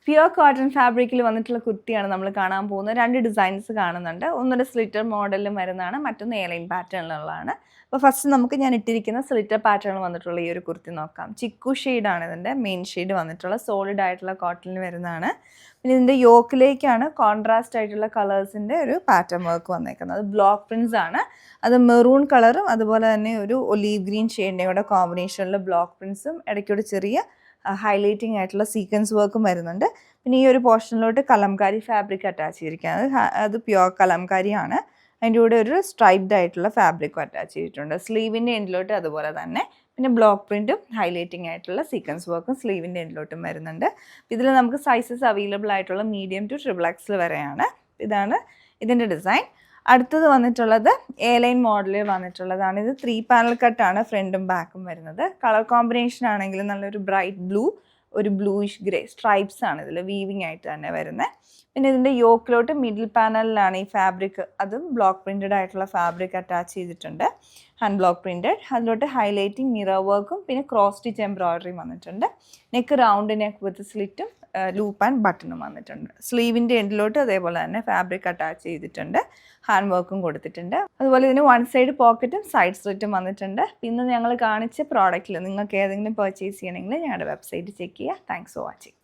Pure cotton ഫാബ്രിക്കിൽ വന്നിട്ടുള്ള കുർത്തിയാണ് നമ്മൾ കാണാൻ പോകുന്നത്. 2 ഡിസൈൻസ് കാണുന്നുണ്ട്. ഒന്നൊരു സ്ലിറ്റർ മോഡലിലും വരുന്നതാണ്, മറ്റൊന്ന് എയർലൈൻ പാറ്റേണിലുള്ളതാണ്. അപ്പോൾ ഫസ്റ്റ് നമുക്ക് ഞാൻ ഇട്ടിരിക്കുന്ന സ്ലിറ്റർ പാറ്റേണിൽ വന്നിട്ടുള്ള ഈ ഒരു കുർത്തി നോക്കാം. ചിക്കു ഷെയ്ഡാണ് ഇതിൻ്റെ മെയിൻ ഷെയ്ഡ് വന്നിട്ടുള്ള, സോളിഡ് ആയിട്ടുള്ള കോട്ടണിൽ വരുന്നതാണ്. പിന്നെ ഇതിൻ്റെ യോക്കിലേക്കാണ് കോൺട്രാസ്റ്റ് ആയിട്ടുള്ള കളേഴ്സിൻ്റെ ഒരു പാറ്റേൺ വർക്ക് വന്നേക്കുന്നത്. അത് ബ്ലോക്ക് പ്രിൻസ് ആണ്. അത് മെറൂൺ കളറും അതുപോലെ തന്നെ ഒരു ഒലീവ് ഗ്രീൻ ഷെയ്ഡിൻ്റെ കൂടെ കോമ്പിനേഷനിൽ ബ്ലോക്ക് പ്രിൻസും ഇടയ്ക്കൂടെ ചെറിയ ഹൈലൈറ്റിംഗ് ആയിട്ടുള്ള സീക്വൻസ് വർക്കും വരുന്നുണ്ട്. പിന്നെ ഈ ഒരു പോർഷനിലോട്ട് കലംകാരി ഫാബ്രിക് അറ്റാച്ച് ചെയ്തിരിക്കുകയാണ്. അത് പ്യുവർ കലംകാരിയാണ്. അതിൻ്റെ കൂടെ ഒരു സ്ട്രൈപ്ഡ് ആയിട്ടുള്ള ഫാബ്രിക്കും അറ്റാച്ച് ചെയ്തിട്ടുണ്ട്. സ്ലീവിൻ്റെ എൻഡിലോട്ട് അതുപോലെ തന്നെ. പിന്നെ ബ്ലോക്ക് പ്രിൻറ്റും ഹൈലൈറ്റിംഗ് ആയിട്ടുള്ള സീക്വൻസ് വർക്കും സ്ലീവിൻ്റെ എൻഡിലോട്ടും വരുന്നുണ്ട്. ഇതിൽ നമുക്ക് സൈസസ് അവൈലബിൾ ആയിട്ടുള്ള മീഡിയം ടു XXL വരെയാണ്. ഇതാണ് ഇതിൻ്റെ ഡിസൈൻ. അടുത്തത് വന്നിട്ടുള്ളത് എയർലൈൻ മോഡലിൽ വന്നിട്ടുള്ളതാണ്. ഇത് 3 പാനൽ കട്ടാണ് ഫ്രണ്ടും ബാക്കും വരുന്നത്. കളർ കോമ്പിനേഷൻ ആണെങ്കിൽ നല്ലൊരു ബ്രൈറ്റ് ബ്ലൂ, ഒരു ബ്ലൂയിഷ് ഗ്രേ സ്ട്രൈപ്സ് ആണ് ഇതിൽ വീവിങ് ആയിട്ട് തന്നെ വരുന്നത്. പിന്നെ ഇതിൻ്റെ യോക്കിലോട്ട് മിഡിൽ പാനലിലാണ് ഈ ഫാബ്രിക്, അതും ബ്ലോക്ക് പ്രിൻറ്റഡ് ആയിട്ടുള്ള ഫാബ്രിക് അറ്റാച്ച് ചെയ്തിട്ടുണ്ട്. Hand block printed. അതിലോട്ട് ഹൈലൈറ്റിംഗ് മിറർ വർക്കും പിന്നെ ക്രോസ് സ്റ്റിച്ച് എംബ്രോയിഡറിയും വന്നിട്ടുണ്ട്. നെക്ക് റൗണ്ട് നെക്ക് വിത്ത് സ്ലിറ്റും ലൂപ്പ് ആൻഡ് ബട്ടണും വന്നിട്ടുണ്ട്. സ്ലീവിൻ്റെ എൻഡിലോട്ട് അതേപോലെ തന്നെ ഫാബ്രിക് അറ്റാച്ച് ചെയ്തിട്ടുണ്ട്. ഹാൻഡ് വർക്കും കൊടുത്തിട്ടുണ്ട്. അതുപോലെ ഇതിന് 1 സൈഡ് പോക്കറ്റും സൈഡ് സ്ലിറ്റും വന്നിട്ടുണ്ട്. പിന്നെ ഞങ്ങൾ കാണിച്ച പ്രോഡക്റ്റിൽ നിങ്ങൾക്ക് ഏതെങ്കിലും പർച്ചേസ് ചെയ്യണമെങ്കിൽ ഞങ്ങളുടെ വെബ്സൈറ്റ് ചെക്ക് ചെയ്യുക. Thanks for watching.